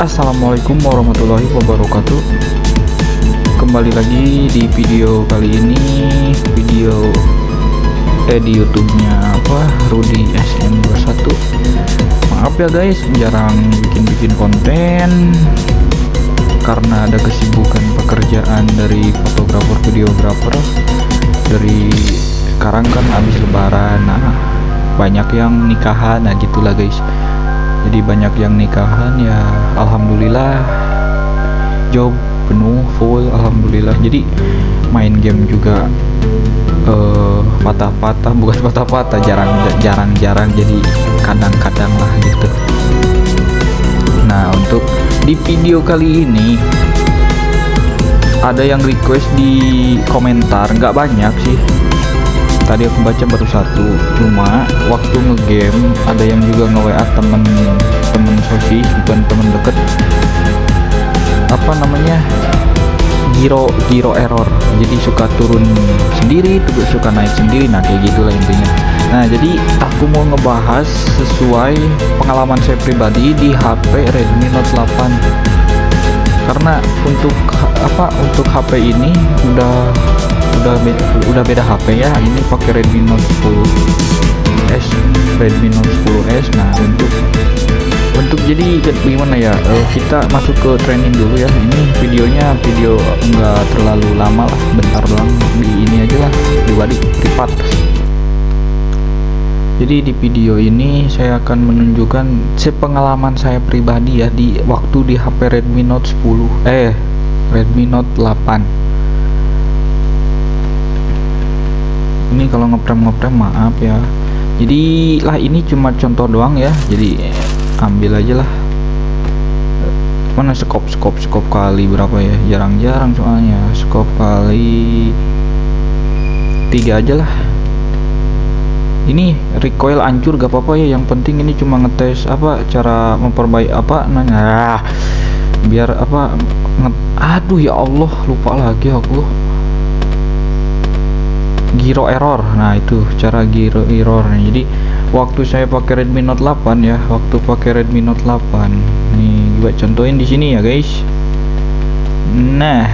Assalamualaikum warahmatullahi wabarakatuh. Kembali lagi di video kali ini, di YouTube-nya Rudy SM21. Maaf ya guys, jarang bikin konten karena ada kesibukan pekerjaan dari fotografer videografer. Dari sekarang kan habis lebaran, banyak yang nikahan, gitulah guys. Jadi banyak yang nikahan ya, alhamdulillah job penuh full, alhamdulillah. Jadi main game juga bukan patah-patah, jarang, jadi kadang-kadang lah gitu. Nah, untuk di video kali ini ada yang request di komentar, nggak banyak sih, tadi aku baca baru satu, cuma waktu ngegame ada yang juga nge-WA temen sosis, bukan temen deket, giro error, jadi suka turun sendiri, suka naik sendiri, kayak gitulah intinya. Nah, jadi aku mau ngebahas sesuai pengalaman saya pribadi di HP Redmi Note 8, karena untuk HP ini udah beda HP ya. Ini pakai Redmi Note 10s. Nah, untuk jadi gimana ya, kita masuk ke training dulu ya. Ini video nggak terlalu lama lah, bentar doang, di ini aja lah, di privat. Jadi di video ini saya akan menunjukkan sepengalaman saya pribadi ya di waktu di HP Redmi Note 8. Ini kalau ngeprem maaf ya. Jadi lah, ini cuma contoh doang ya, jadi ambil aja lah. Mana skop kali berapa ya, jarang soalnya. Skop kali 3 aja lah. Ini recoil hancur gak apa-apa ya, yang penting ini cuma ngetes cara memperbaiki biar aduh ya Allah, lupa lagi aku. Giro error, nah itu cara giro error. Jadi waktu saya pakai Redmi Note 8 ya, nih gue contohin di sini ya guys. Nah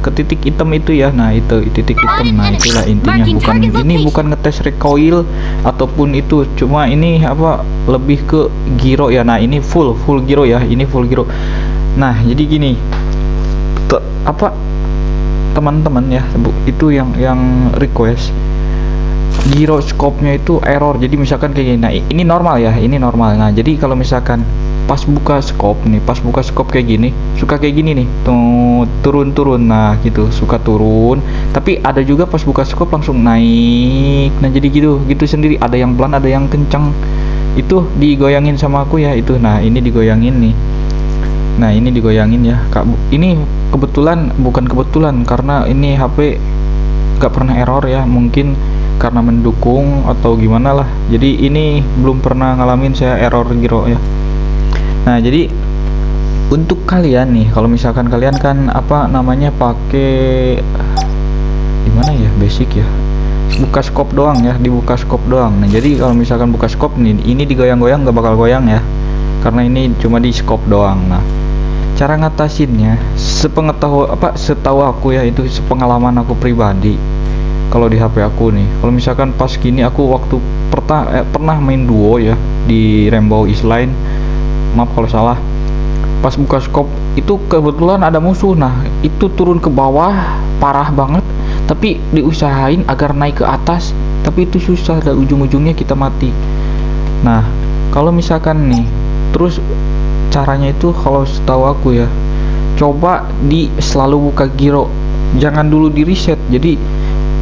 ke titik hitam itu ya, itu titik hitam, itulah intinya. Bukan ngetes recoil ataupun itu, cuma ini lebih ke giro ya. Nah, ini full giro ya, ini full giro. Nah, jadi gini, teman-teman ya, itu yang request gyroscope-nya itu error. Jadi misalkan kayak gini, nah ini normal ya, ini normal. Nah, jadi kalau misalkan pas buka scope kayak gini, suka kayak gini nih, turun, nah gitu, suka turun. Tapi ada juga pas buka scope langsung naik. Nah, jadi gitu sendiri, ada yang pelan, ada yang kencang. Itu digoyangin sama aku ya itu. Nah, ini digoyangin nih. Nah, ini digoyangin ya Kak. Ini bukan kebetulan karena ini HP gak pernah error ya, mungkin karena mendukung atau gimana lah. Jadi ini belum pernah ngalamin saya error giro ya. Nah, jadi untuk kalian nih, kalau misalkan kalian kan pakai gimana ya, basic ya, buka scope doang ya, dibuka scope doang. Nah, jadi kalau misalkan buka scope nih, ini digoyang-goyang gak bakal goyang ya, karena ini cuma di scope doang. Nah, cara ngatasinnya setahu aku ya, itu sepengalaman aku pribadi. Kalau di HP aku nih, kalau misalkan pas gini, aku waktu pernah main duo ya di Rainbow Isline, maaf kalau salah, pas buka scope itu kebetulan ada musuh. Nah, itu turun ke bawah parah banget, tapi diusahain agar naik ke atas, tapi itu susah dan ujung-ujungnya kita mati. Nah, kalau misalkan nih, terus caranya itu kalau setahu aku ya, coba selalu buka giro, jangan dulu di reset. Jadi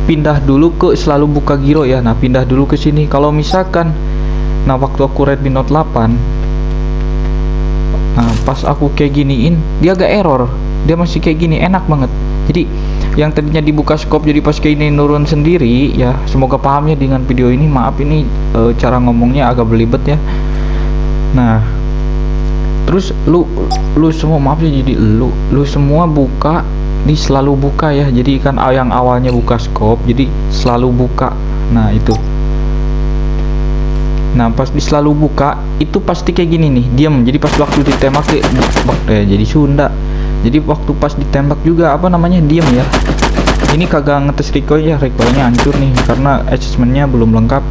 pindah dulu ke selalu buka giro ya. Nah, pindah dulu ke sini. Kalau misalkan waktu aku Redmi Note 8, pas aku kayak giniin, dia agak error, dia masih kayak gini, enak banget. Jadi yang tadinya dibuka scope jadi pas kayak ini nurun sendiri ya. Semoga paham ya dengan video ini. Maaf ini cara ngomongnya agak belibet ya. Nah, terus lu semua, maaf ya, jadi lu semua buka di selalu buka ya. Jadi kan yang awalnya buka scope jadi selalu buka. Nah, itu Nah pas di selalu buka itu pasti kayak gini nih, diam. Jadi pas waktu ditembak jadi Sunda. Jadi waktu pas ditembak juga apa namanya, diam ya. Ini kagak ngetes recoil ya, recoilnya hancur nih karena adjustmentnya belum lengkap.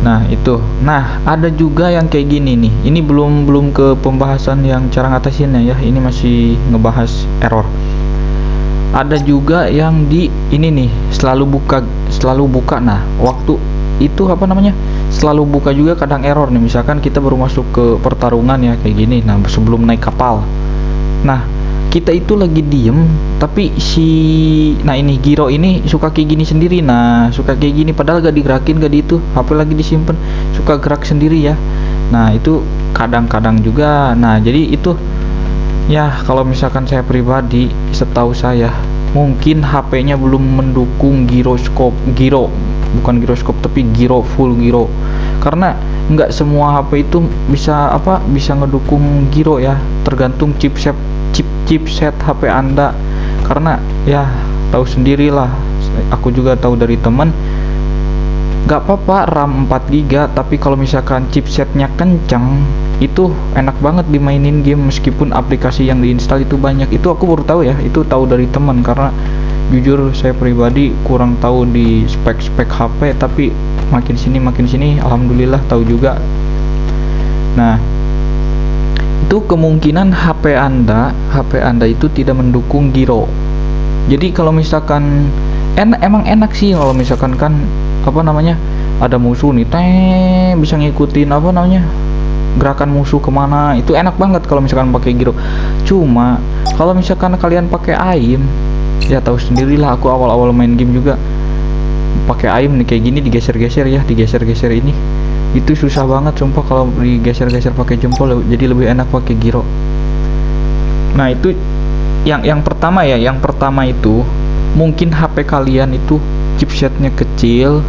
Nah itu, nah ada juga yang kayak gini nih. Ini belum ke pembahasan yang cara ngatasinnya ya. Ini masih ngebahas error. Ada juga yang di ini nih, selalu buka. Nah waktu itu apa namanya, selalu buka juga kadang error nih. Misalkan kita baru masuk ke pertarungan ya kayak gini. Nah sebelum naik kapal, nah kita itu lagi diem tapi nah ini gyro ini suka kayak gini sendiri. Nah suka kayak gini padahal gak digerakin, gak di itu, HP lagi disimpan, suka gerak sendiri ya. Nah itu kadang-kadang juga. Nah jadi itu ya, kalau misalkan saya pribadi, setahu saya mungkin HP-nya belum mendukung gyro, bukan gyroskop tapi gyro, full gyro. Karena nggak semua HP itu bisa ngedukung gyro ya, tergantung chipset HP Anda. Karena ya tahu sendirilah, aku juga tahu dari teman, nggak apa-apa RAM 4 GB tapi kalau misalkan chipsetnya kencang itu enak banget dimainin game meskipun aplikasi yang diinstal itu banyak. Itu aku baru tahu ya, itu tahu dari teman. Karena jujur saya pribadi kurang tahu di spek HP, tapi makin sini alhamdulillah tahu juga. Nah itu kemungkinan HP anda itu tidak mendukung gyro. Jadi kalau misalkan emang enak sih kalau misalkan kan apa namanya, ada musuh nih bisa ngikutin apa namanya, gerakan musuh kemana, itu enak banget kalau misalkan pakai gyro. Cuma kalau misalkan kalian pakai AIM, ya tahu sendirilah, aku awal-awal main game juga pakai AIM nih kayak gini, digeser-geser ini, itu susah banget sumpah kalau digeser-geser pakai jempol. Jadi lebih enak pakai gyro. Nah itu yang pertama ya, yang pertama itu mungkin HP kalian itu chipsetnya kecil.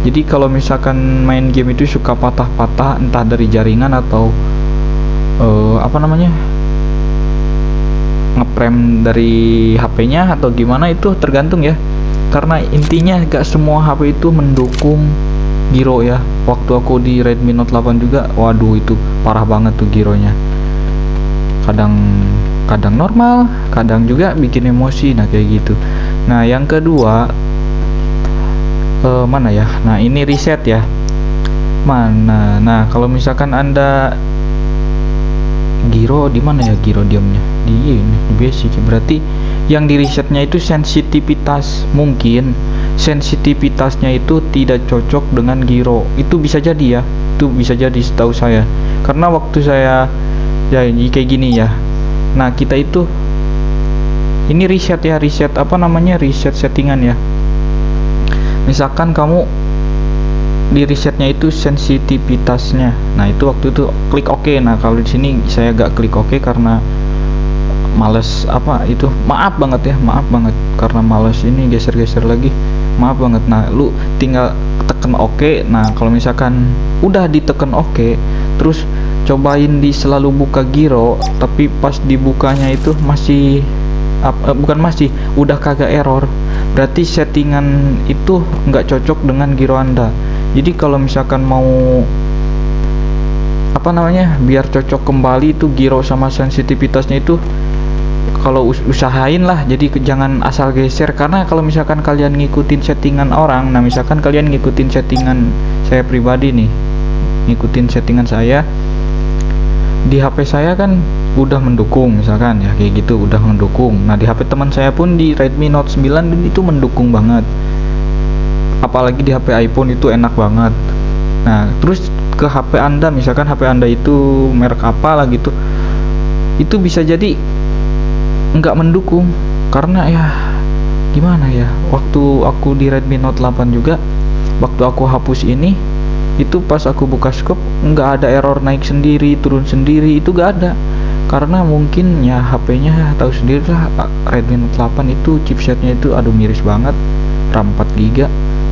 Jadi kalau misalkan main game itu suka patah-patah, entah dari jaringan atau apa namanya, ngeprem dari HP-nya atau gimana, itu tergantung ya. Karena intinya gak semua HP itu mendukung gyro ya. Waktu aku di Redmi Note 8 juga, waduh itu parah banget tuh gyronya. Kadang normal, kadang juga bikin emosi. Nah kayak gitu. Nah yang kedua, mana ya, nah ini reset ya, mana. Nah kalau misalkan anda gyro di mana ya, gyro diamnya di basic, berarti yang di resetnya itu sensitivitas. Mungkin sensitivitasnya itu tidak cocok dengan gyro. Itu bisa jadi ya, itu bisa jadi setahu saya. Karena waktu saya ya kayak gini ya, nah kita itu ini reset ya, reset apa namanya, reset settingan ya. Misalkan kamu di resetnya itu sensitivitasnya, nah itu waktu itu klik OK. Nah kalau di sini saya gak klik OK karena males itu, maaf banget karena males ini geser-geser lagi, maaf banget. Nah lu tinggal tekan OK. Nah kalau misalkan udah diteken OK, terus cobain di selalu buka gyro, tapi pas dibukanya itu masih udah kagak error, berarti settingan itu nggak cocok dengan gyro anda. Jadi kalau misalkan mau apa namanya, biar cocok kembali itu gyro sama sensitivitasnya itu, kalau usahain lah, jadi jangan asal geser. Karena kalau misalkan kalian ngikutin settingan orang, nah misalkan kalian ngikutin settingan saya pribadi nih, ngikutin settingan saya di HP saya kan udah mendukung, misalkan ya kayak gitu, udah mendukung. Nah di HP teman saya pun di Redmi Note 9 itu mendukung banget, apalagi di HP iPhone itu enak banget. Nah terus ke HP anda, misalkan HP anda itu merek apa lah gitu, itu bisa jadi nggak mendukung. Karena ya gimana ya, waktu aku di Redmi Note 8 juga, waktu aku hapus ini, itu pas aku buka scope nggak ada error naik sendiri, turun sendiri, itu nggak ada. Karena mungkin ya HP-nya tahu sendiri lah, Redmi Note 8 itu chipsetnya itu aduh miris banget, RAM 4 GB.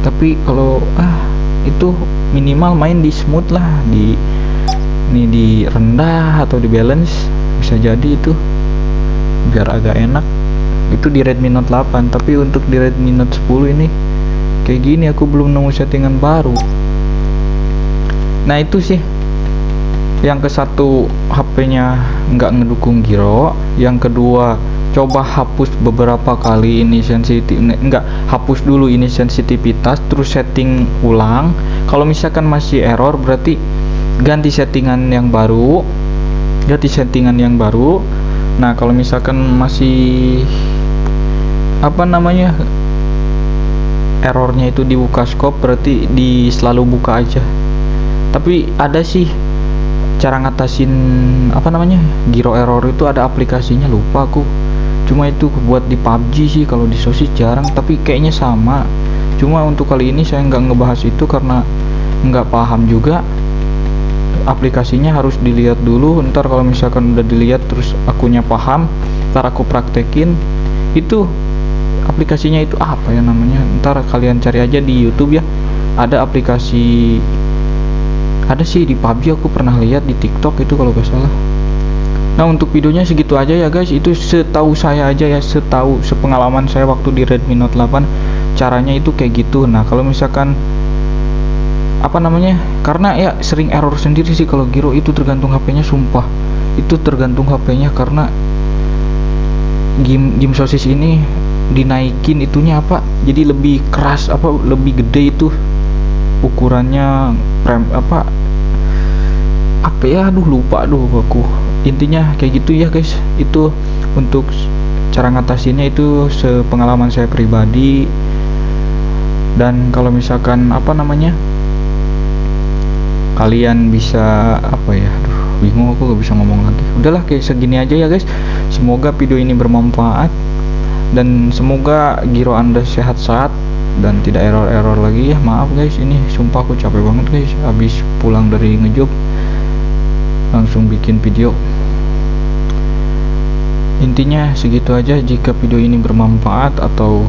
Tapi kalau itu minimal main di smooth lah, di rendah atau di balance, bisa jadi itu biar agak enak. Itu di Redmi Note 8. Tapi untuk di Redmi Note 10 ini kayak gini, aku belum nemu settingan baru. Nah itu sih yang ke satu, HP-nya nggak ngedukung Giro. Yang kedua, coba hapus beberapa kali ini hapus dulu ini sensitivitas, terus setting ulang. Kalau misalkan masih error, berarti ganti settingan yang baru. Nah kalau misalkan masih errornya itu dibuka scope, berarti selalu buka aja. Tapi ada sih cara ngatasin Giro error itu, ada aplikasinya, lupa aku. Cuma itu buat di PUBG sih, kalau di sosis jarang, tapi kayaknya sama. Cuma untuk kali ini saya nggak ngebahas itu karena nggak paham juga. Aplikasinya harus dilihat dulu, ntar kalau misalkan udah dilihat terus akunya paham, ntar aku praktekin. Itu aplikasinya itu apa ya namanya, ntar kalian cari aja di YouTube ya. Ada aplikasi, ada sih di PUBG, aku pernah lihat di TikTok itu kalau gak salah. Nah untuk videonya segitu aja ya guys, itu setahu saya aja ya, sepengalaman saya waktu di Redmi Note 8 caranya itu kayak gitu. Nah kalau misalkan karena ya sering error sendiri sih kalau Giro itu, tergantung HP-nya, sumpah itu tergantung HP-nya, karena game sosis ini dinaikin itunya jadi lebih keras, lebih gede itu ukurannya, lupa aku. Intinya kayak gitu ya guys. Itu untuk cara ngatasinnya, itu sepengalaman saya pribadi. Dan kalau misalkan kalian bisa bingung aku gak bisa ngomong lagi. Udahlah kayak segini aja ya guys. Semoga video ini bermanfaat dan semoga Giro Anda sehat-sehat dan tidak error lagi ya. Maaf guys, ini sumpah aku capek banget guys, habis pulang dari ngejob langsung bikin video. Intinya segitu aja. Jika video ini bermanfaat atau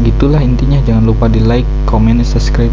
gitulah intinya, jangan lupa di like, comment, subscribe.